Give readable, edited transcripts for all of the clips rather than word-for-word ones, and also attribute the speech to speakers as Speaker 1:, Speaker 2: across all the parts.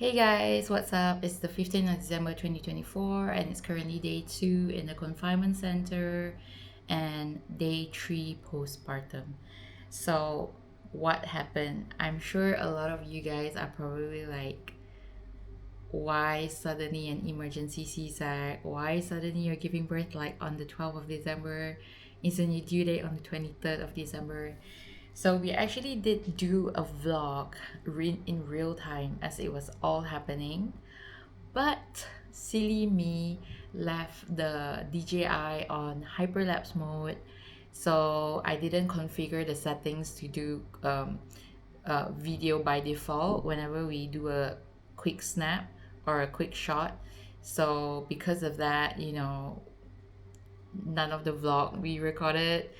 Speaker 1: Hey guys, what's up? It's the 15th of December 2024 and it's currently day 2 in the confinement center and day 3 postpartum. So, what happened? I'm sure a lot of you guys are probably like, why suddenly an emergency CSAC? Why suddenly you're giving birth like on the 12th of December? Isn't your due date on the 23rd of December? So we actually did do a vlog in real time as it was all happening. But silly me left the DJI on hyperlapse mode. So I didn't configure the settings to do video by default whenever we do a quick snap or a quick shot. So because of that, none of the vlog we recorded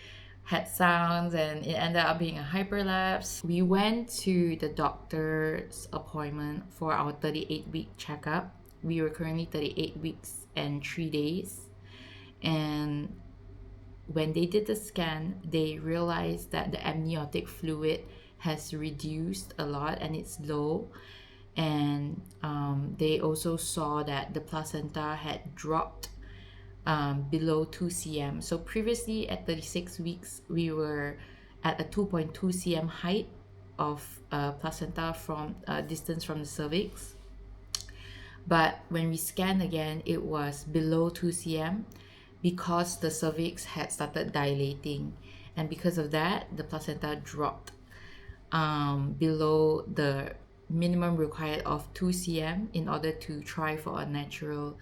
Speaker 1: had sounds and it ended up being a hyperlapse. We went to the doctor's appointment for our 38-week checkup. We were currently 38 weeks and 3 days. And when they did the scan, they realized that the amniotic fluid has reduced a lot and it's low. And they also saw that the placenta had dropped below 2 cm. So previously at 36 weeks, we were at a 2.2 cm height of placenta from distance from the cervix. But when we scanned again, it was below 2 cm because the cervix had started dilating. And because of that, the placenta dropped below the minimum required of 2 cm in order to try for a natural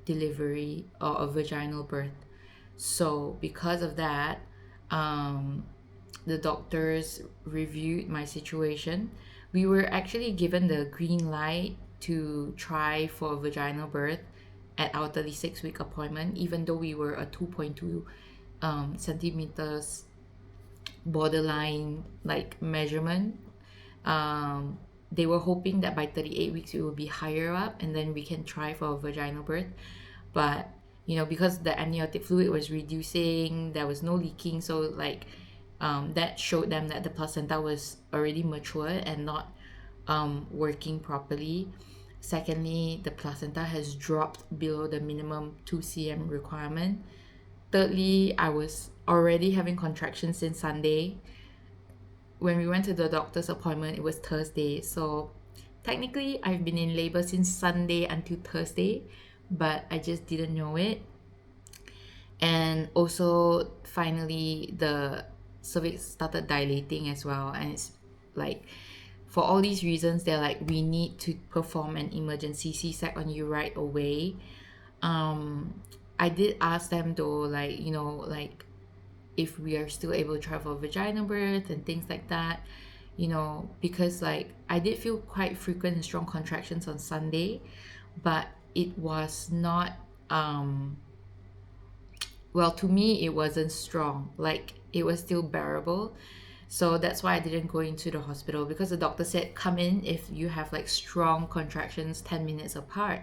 Speaker 1: delivery or a vaginal birth. So because of that, the doctors reviewed my situation. We were actually given the green light to try for a vaginal birth at our 36-week appointment, even though we were a 2.2 centimeters borderline like measurement. They were hoping that by 38 weeks it will be higher up and then we can try for a vaginal birth. But because the amniotic fluid was reducing, there was no leaking, so that showed them that the placenta was already matured and not working properly. Secondly, the placenta has dropped below the minimum 2 cm requirement. Thirdly, I was already having contractions since Sunday. When we went to the doctor's appointment, it was Thursday. So technically, I've been in labor since Sunday until Thursday, but I just didn't know it. And also, finally, the cervix started dilating as well. And it's like, for all these reasons, they're like, we need to perform an emergency C-sec on you right away. I did ask them though, if we are still able to try for vaginal birth and things like that, because like I did feel quite frequent and strong contractions on Sunday, but it was not well, to me it wasn't strong, like it was still bearable. So that's why I didn't go into the hospital, because the doctor said come in if you have like strong contractions 10 minutes apart,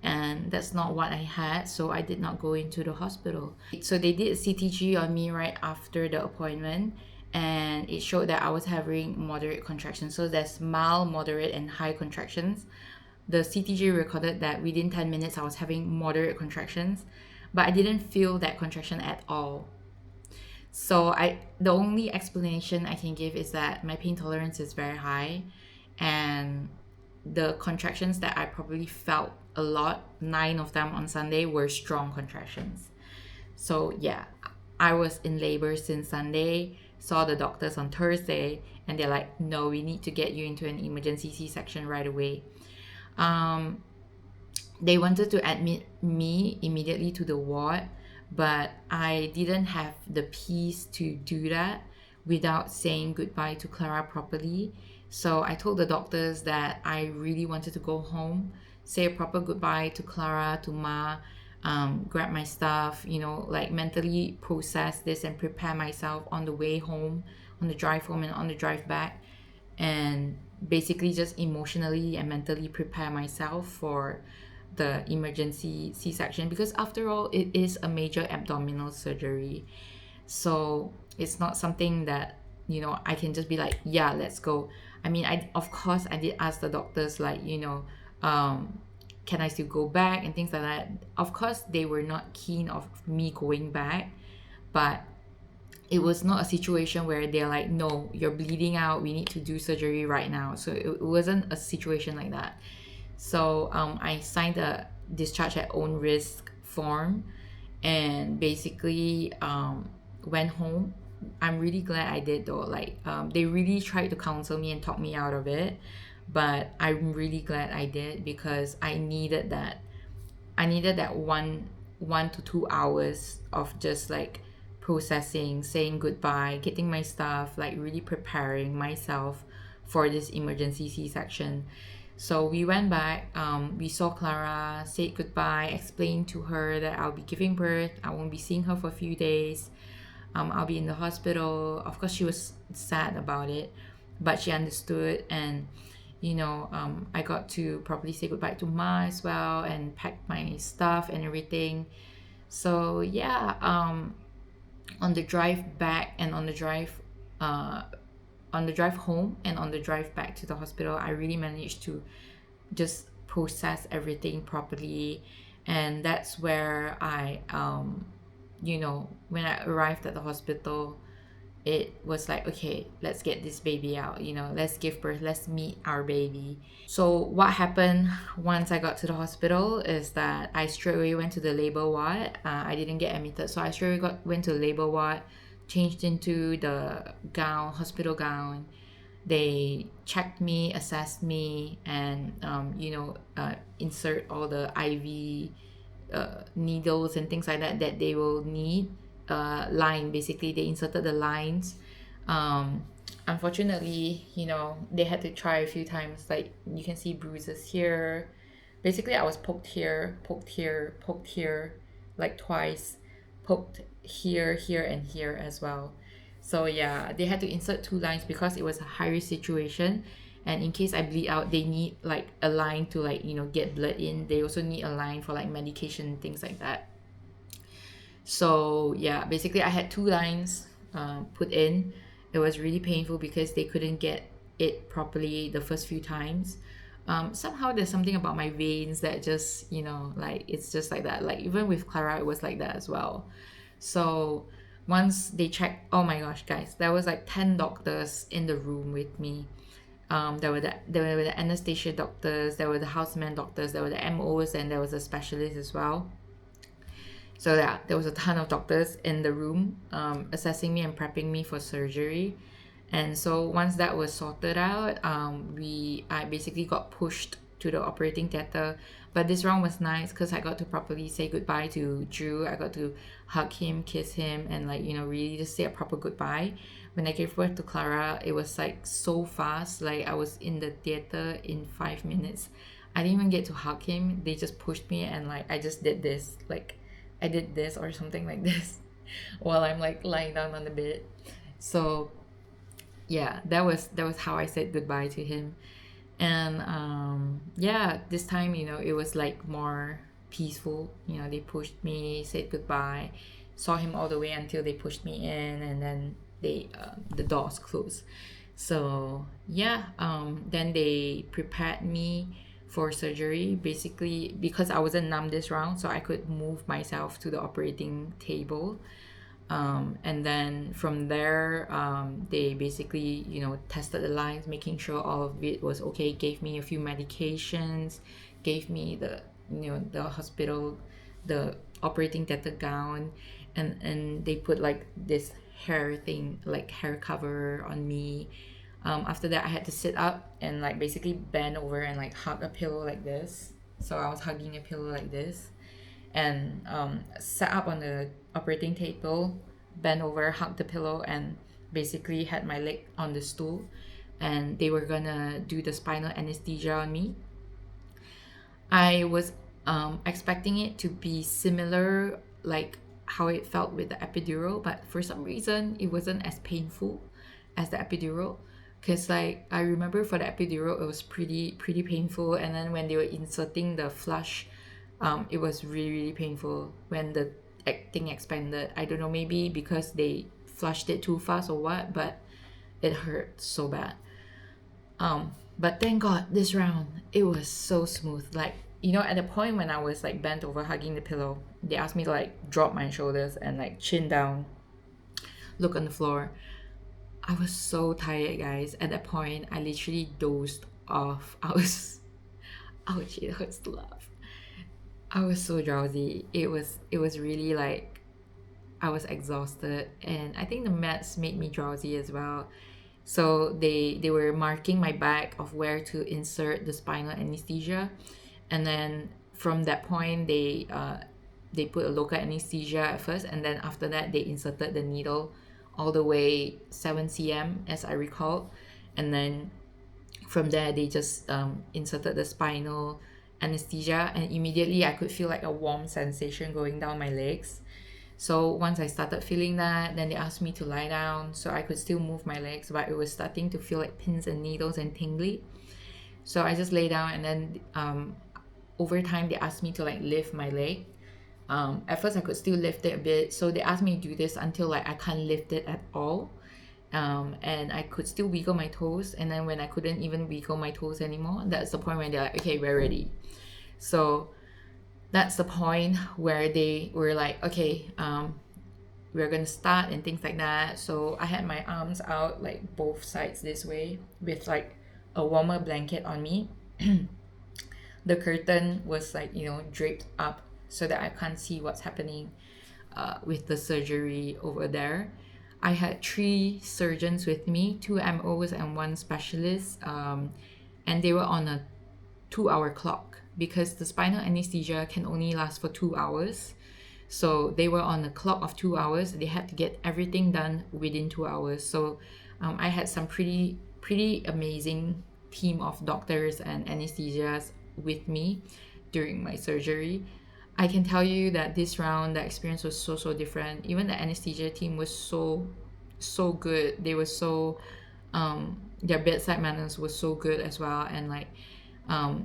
Speaker 1: and that's not what I had, so I did not go into the hospital. So they did a CTG on me right after the appointment, and it showed that I was having moderate contractions. So there's mild, moderate, and high contractions. The CTG recorded that within 10 minutes I was having moderate contractions, but I didn't feel that contraction at all. So the only explanation I can give is that my pain tolerance is very high, and the contractions that I probably felt a lot, 9 of them on Sunday, were strong contractions. So yeah, I was in labor since Sunday, saw the doctors on Thursday, and they're like, no, we need to get you into an emergency C-section right away. They wanted to admit me immediately to the ward, but I didn't have the peace to do that without saying goodbye to Clara properly. So I told the doctors that I really wanted to go home, say a proper goodbye to Clara, to Ma, grab my stuff, like mentally process this and prepare myself on the way home, on the drive home and on the drive back, and basically just emotionally and mentally prepare myself for the emergency C-section, because after all it is a major abdominal surgery. So it's not something that I can just be like, yeah, let's go. I mean, I of course I did ask the doctors, like, um, can I still go back and things like that. Of course, they were not keen of me going back, but it was not a situation where they're like, no, you're bleeding out, we need to do surgery right now. So it wasn't a situation like that. So I signed a discharge at own risk form, and basically went home. I'm really glad I did though. Like they really tried to counsel me and talk me out of it, but I'm really glad I did because I needed that 1 to 2 hours of just like processing, saying goodbye, getting my stuff, like really preparing myself for this emergency C-section. So we went back, we saw Clara, said goodbye, explained to her that I'll be giving birth, I won't be seeing her for a few days, I'll be in the hospital. Of course, she was sad about it, but she understood. And I got to properly say goodbye to Ma as well and pack my stuff and everything. So yeah, on the drive back and uh, on the drive home and on the drive back to the hospital, I really managed to just process everything properly. And that's where when I arrived at the hospital, it was like, okay, let's get this baby out, let's give birth, let's meet our baby. So what happened once I got to the hospital is that I straight away went to the labor ward. I didn't get admitted, so I straight away went to the labor ward, changed into the hospital gown. They checked me, assessed me, and insert all the IV needles and things like that they will need. Line, basically they inserted the lines. um Unfortunately, they had to try a few times. Like, you can see bruises here. Basically, I was poked here, poked here, poked here, like twice, poked here, here, and here as well. So yeah, they had to insert two lines because it was a high risk situation, and in case I bleed out, they need like a line to, like, get blood in. They also need a line for like medication and things like that. So yeah, basically I had two lines put in. It was really painful because they couldn't get it properly the first few times. Somehow there's something about my veins that just, like, it's just like that. Like, even with Clara, it was like that as well. So once they checked, oh my gosh, guys, there was like 10 doctors in the room with me. There were the anesthesia doctors, there were the houseman doctors, there were the MOs, and there was a specialist as well. So yeah, there was a ton of doctors in the room, assessing me and prepping me for surgery. And so once that was sorted out, I basically got pushed to the operating theater. But this round was nice because I got to properly say goodbye to Drew. I got to hug him, kiss him, and, like, really just say a proper goodbye. When I gave birth to Clara, it was like so fast. Like, I was in the theater in 5 minutes. I didn't even get to hug him. They just pushed me, and like I just did this. Like, I did this or something like this while I'm like lying down on the bed. So yeah, that was how I said goodbye to him. And yeah, this time, it was like more peaceful. They pushed me, said goodbye, saw him all the way until they pushed me in, and then the doors closed. So yeah, then they prepared me for surgery, basically because I wasn't numb this round, so I could move myself to the operating table. And then from there, they basically, tested the lines, making sure all of it was okay, gave me a few medications, gave me the hospital, the operating theater gown, and they put like this hair thing, like hair cover on me. After that, I had to sit up and like basically bend over and like hug a pillow like this. So I was hugging a pillow like this, and sat up on the operating table, bent over, hugged the pillow, and basically had my leg on the stool. And they were gonna do the spinal anesthesia on me. I was expecting it to be similar, like how it felt with the epidural, but for some reason it wasn't as painful as the epidural. Cause like I remember for the epidural, it was pretty painful, and then when they were inserting the flush, it was really painful when the thing expanded. I don't know, maybe because they flushed it too fast or what, but it hurt so bad. But thank God this round it was so smooth. Like, you know, at the point when I was like bent over hugging the pillow, they asked me to like drop my shoulders and like chin down, look on the floor. I was so tired, guys. At that point, I literally dozed off. I was, ouch, it hurts to laugh. I was so drowsy. It was really like I was exhausted, and I think the meds made me drowsy as well. So they were marking my back of where to insert the spinal anesthesia, and then from that point they put a local anesthesia at first, and then after that they inserted the needle all the way 7 cm as I recall, and then from there they just inserted the spinal anesthesia, and immediately I could feel like a warm sensation going down my legs. So once I started feeling that, then they asked me to lie down so I could still move my legs, but it was starting to feel like pins and needles and tingly. So I just lay down, and then over time they asked me to like lift my leg. At first I could still lift it a bit, so they asked me to do this until like I can't lift it at all. And I could still wiggle my toes, and then when I couldn't even wiggle my toes anymore, that's the point when they're like, okay, we're ready. So that's the point where they were like, okay, we're gonna start and things like that. So I had my arms out like both sides this way with like a warmer blanket on me. The curtain was like, you know, draped up so that I can't see what's happening with the surgery over there. I had 3 surgeons with me, 2 MOs and 1 specialist, and they were on a 2 hour clock because the spinal anesthesia can only last for 2 hours. So they were on a clock of 2 hours. They had to get everything done within 2 hours. So I had some pretty amazing team of doctors and anesthesias with me during my surgery. I can tell you that this round the experience was so different. Even the anesthesia team was so good. They were so their bedside manners was so good as well, and like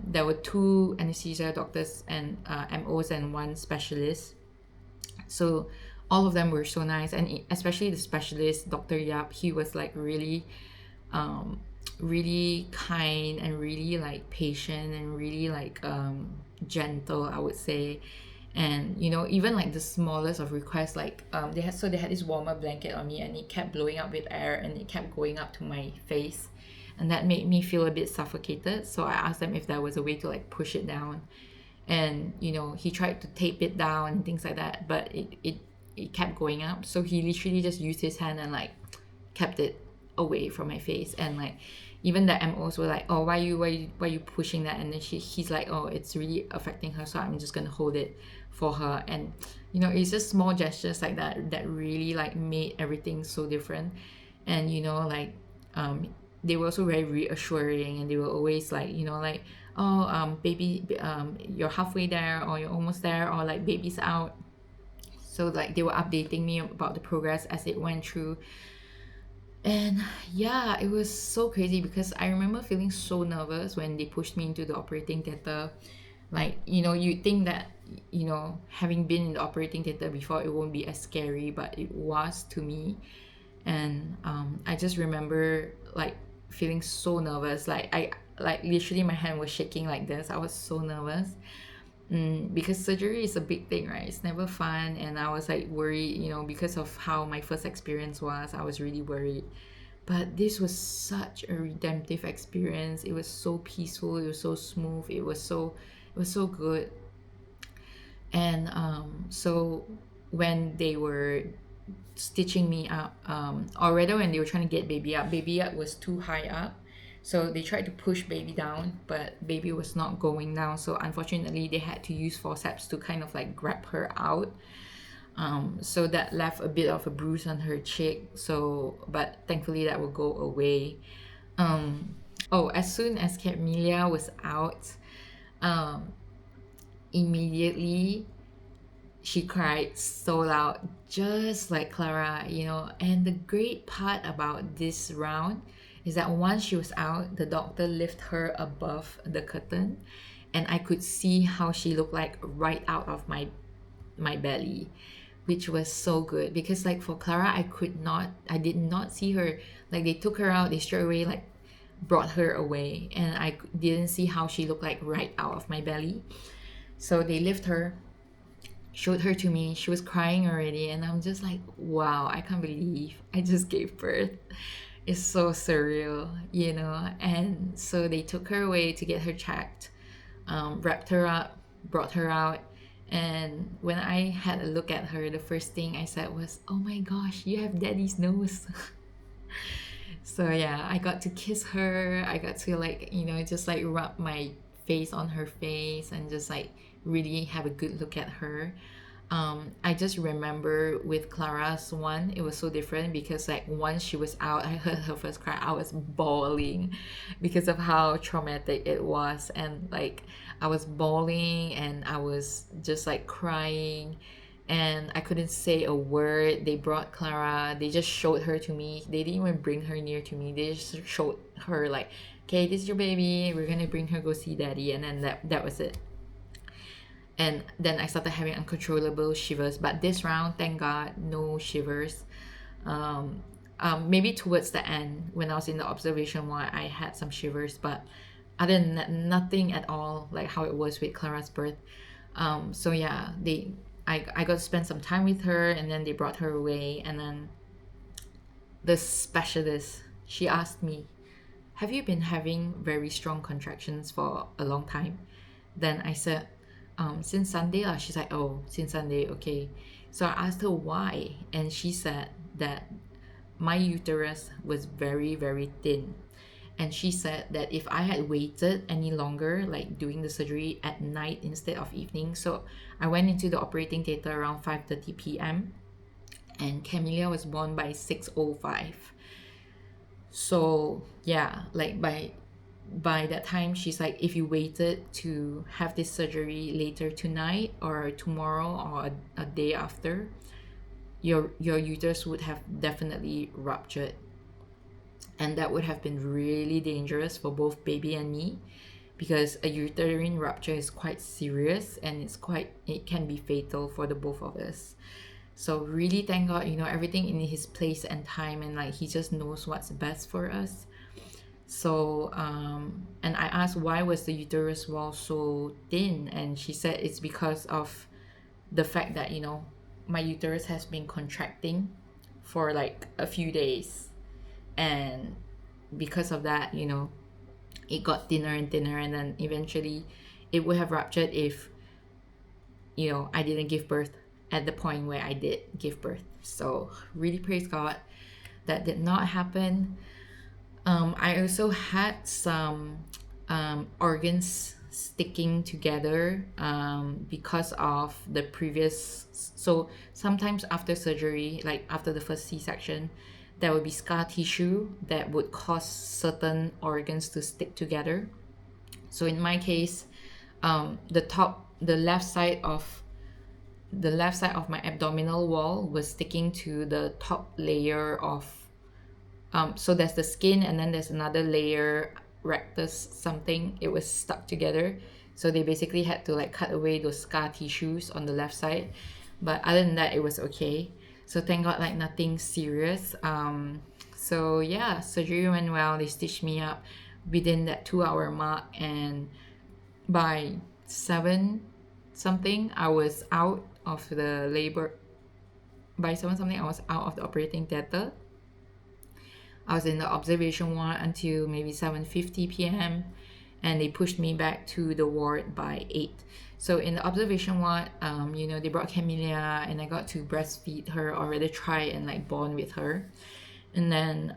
Speaker 1: there were 2 anesthesia doctors and MOs and 1 specialist. So all of them were so nice, and especially the specialist, Dr. Yap. He was like um, really kind and really like patient and really like gentle, I would say. And you know, even like the smallest of requests, like they had this warmer blanket on me, and it kept blowing up with air, and it kept going up to my face, and that made me feel a bit suffocated. So I asked them if there was a way to like push it down, and you know, he tried to tape it down and things like that, but it kept going up. So he literally just used his hand and like kept it away from my face. And like even the MOs were like, oh, why you pushing that? And then he's like, oh, it's really affecting her, so I'm just gonna hold it for her. And you know, it's just small gestures like that that really like made everything so different. And you know, like they were also very reassuring, and they were always like, you know, like, oh, baby, you're halfway there, or you're almost there, or like baby's out. So like they were updating me about the progress as it went through. And yeah, it was so crazy because I remember feeling so nervous when they pushed me into the operating theater. Like, you know, you think that, you know, having been in the operating theater before, it won't be as scary, but it was to me. And I just remember like feeling so nervous. Like I like literally my hand was shaking like this. I was so nervous. Because surgery is a big thing, right? It's never fun, and I was like worried, you know, because of how my first experience was. I was really worried, but this was such a redemptive experience. It was so peaceful. It was so smooth. It was so good. And so when they were stitching me up, or rather when they were trying to get baby up was too high up. So they tried to push baby down, but baby was not going down. So unfortunately, they had to use forceps to kind of like grab her out. So that left a bit of a bruise on her cheek. So, but thankfully that will go away. Oh, as soon as Camelia was out, um, immediately she cried so loud, just like Clara, you know. And the great part about this round is that once she was out, the doctor lifted her above the curtain, and I could see how she looked like right out of my belly, which was so good. Because like for Clara, I did not see her. Like they took her out, they straight away like brought her away, and I didn't see how she looked like right out of my belly. So they lift her, showed her to me. She was crying already, and I'm just like, wow, I can't believe I just gave birth. It's so surreal, you know. And so they took her away to get her checked, wrapped her up, brought her out. And when I had a look at her, the first thing I said was, "Oh my gosh, you have daddy's nose." So yeah, I got to kiss her. I got to, like, just like rub my face on her face and just like really have a good look at her. I just remember with Clara's one, it was so different because like once she was out, I heard her first cry, I was bawling because of how traumatic it was. And like I was bawling and I was just like crying and I couldn't say a word. They brought Clara, they just showed her to me. They didn't even bring her near to me. They just showed her like, okay, this is your baby. We're gonna bring her go see daddy, and then that was it. And then I started having uncontrollable shivers. But this round, thank God, no shivers. Um, Maybe towards the end, when I was in the observation ward, I had some shivers, but other than that, nothing at all like how it was with Clara's birth. So yeah, I got to spend some time with her, and then they brought her away, and then the specialist, she asked me, "Have you been having very strong contractions for a long time?" Then I said, since Sunday lah. She's like, "Oh, since Sunday, okay." So I asked her why, and she said that my uterus was very, very thin. And she said that if I had waited any longer, like doing the surgery at night instead of evening, so I went into the operating theater around 5:30 p.m. and Camelia was born by 6:05. So yeah, like by that time, she's like, if you waited to have this surgery later tonight or tomorrow or a day after, your uterus would have definitely ruptured, and that would have been really dangerous for both baby and me, because a uterine rupture is quite serious and it can be fatal for the both of us. So really thank God, everything in his place and time, and like he just knows what's best for us. So and I asked why was the uterus wall so thin, and she said it's because of the fact that my uterus has been contracting for like a few days, and because of that, it got thinner and thinner, and then eventually it would have ruptured if I didn't give birth at the point where I did give birth. So really praise God that did not happen. I also had some organs sticking together because of the previous. So sometimes after surgery, like after the first C-section, there would be scar tissue that would cause certain organs to stick together. So in my case, the left side of my abdominal wall was sticking to the top layer of so there's the skin, and then there's another layer, rectus something, it was stuck together. So they basically had to like cut away those scar tissues on the left side, but other than that it was okay. So thank God, like nothing serious. So yeah, surgery went well. They stitched me up within that 2 hour mark, and by 7 something I was out of the labor. By 7 something I was out of the operating theater. I was in the observation ward until maybe 7:50 p.m. and they pushed me back to the ward by 8. So in the observation ward, they brought Camelia, and I got to breastfeed her, or rather try and like bond with her. And then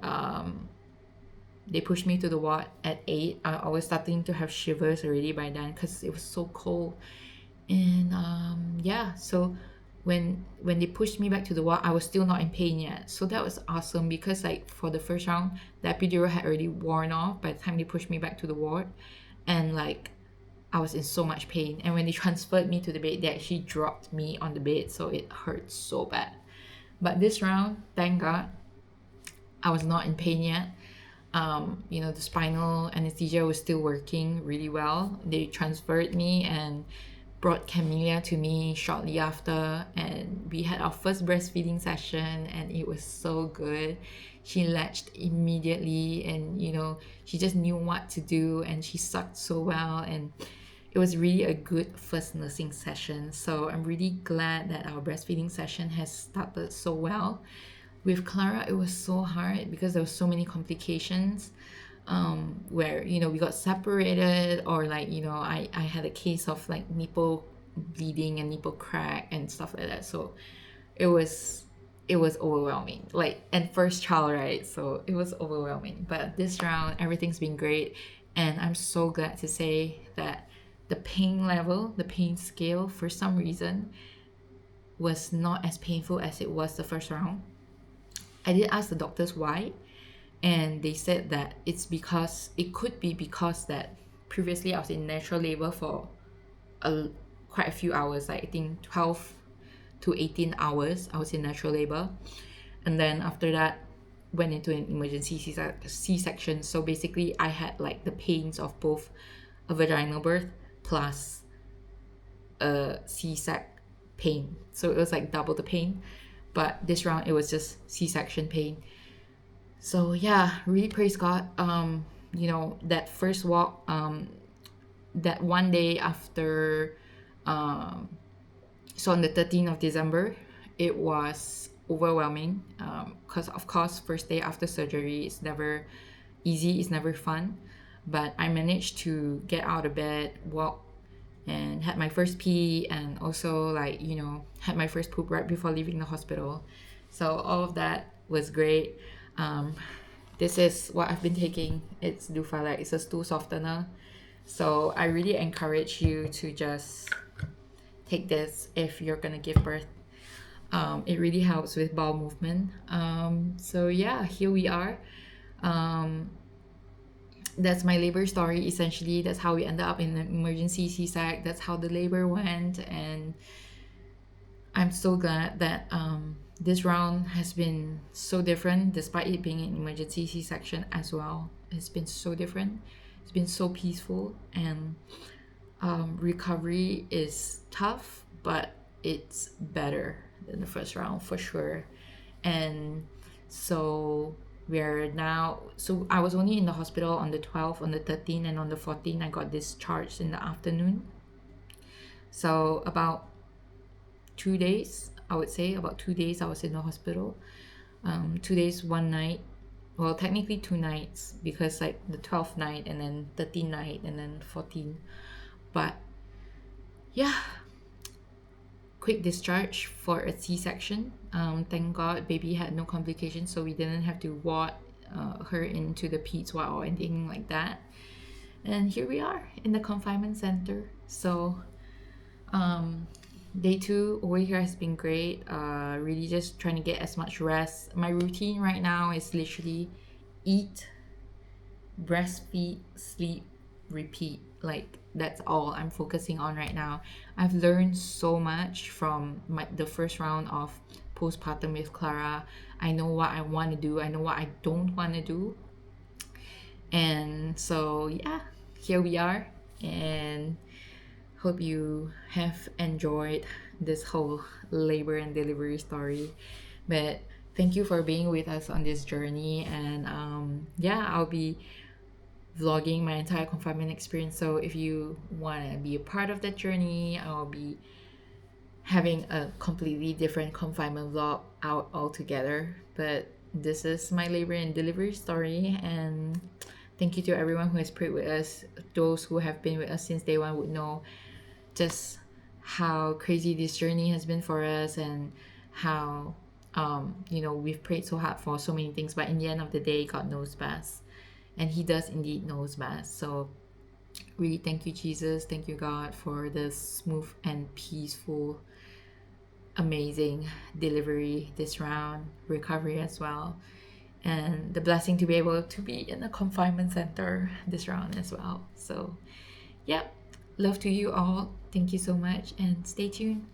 Speaker 1: they pushed me to the ward at 8. I was starting to have shivers already by then because it was so cold. And yeah, so when they pushed me back to the ward, I was still not in pain yet. So that was awesome, because like for the first round, the epidural had already worn off by the time they pushed me back to the ward, and like I was in so much pain. And when they transferred me to the bed, they actually dropped me on the bed, so it hurt so bad. But this round, thank God, I was not in pain yet. The spinal anesthesia was still working really well. They transferred me and brought Camelia to me shortly after, and we had our first breastfeeding session, and it was so good. she latched immediately, and she just knew what to do, and she sucked so well, and it was really a good first nursing session. So I'm really glad that our breastfeeding session has started so well. With Clara, it was so hard because there were so many complications, where we got separated, or like I had a case of like nipple bleeding and nipple crack and stuff like that. So it was it was overwhelming, like, and first child, right? So it was overwhelming, but this round everything's been great, and I'm so glad to say that the pain scale, for some reason, was not as painful as it was the first round. I did ask the doctors why, and they said that it could be because that previously I was in natural labor for a quite a few hours, like I think 12 to 18 hours I was in natural labor, and then after that went into an emergency C-section. So basically I had like the pains of both a vaginal birth plus a C-sec pain, so it was like double the pain. But this round it was just C-section pain. So yeah, really praise God. That first walk, that one day after, um, so on the 13th of December, it was overwhelming, because of course first day after surgery is never easy, it's never fun. But I managed to get out of bed, walk, and had my first pee, and also like had my first poop right before leaving the hospital. So all of that was great. um, this is what I've been taking. It's Dufalec. It's a stool softener. So I really encourage you to just take this if you're gonna give birth. It really helps with bowel movement. So yeah, here we are. um, that's my labor story. Essentially, that's how we ended up in an emergency C-sec. That's how the labor went, and I'm so glad that this round has been so different, despite it being an emergency C-section as well. It's been so different. It's been so peaceful, and recovery is tough, but it's better than the first round for sure. And so we're now. So I was only in the hospital on the 12th, on the 13th, and on the 14th I got discharged in the afternoon. So about 2 days, I would say about 2 days I was in the hospital. 2 days, one night. Well, technically 2 nights, because like the 12th night and then 13th night and then 14th. But yeah, quick discharge for a C-section. Thank God baby had no complications, so we didn't have to ward her into the peds ward or anything like that. And here we are in the confinement center. So day 2 over here has been great. Really just trying to get as much rest. My routine right now is literally eat, breastfeed, sleep, repeat. Like, that's all I'm focusing on right now. I've learned so much from the first round of postpartum with Clara. I know what I want to do, I know what I don't want to do. And so yeah, here we are, and hope you have enjoyed this whole labor and delivery story. But thank you for being with us on this journey. And yeah, I'll be vlogging my entire confinement experience. So if you want to be a part of that journey, I'll be having a completely different confinement vlog out altogether. But this is my labor and delivery story, and thank you to everyone who has prayed with us. Those who have been with us since day one would know just how crazy this journey has been for us, and how we've prayed so hard for so many things, but in the end of the day, God knows best, and He does indeed knows best. So really, thank you, Jesus, thank you, God, for this smooth and peaceful, amazing delivery this round, recovery as well, and the blessing to be able to be in a confinement center this round as well. So yep, love to you all. Thank you so much, and stay tuned.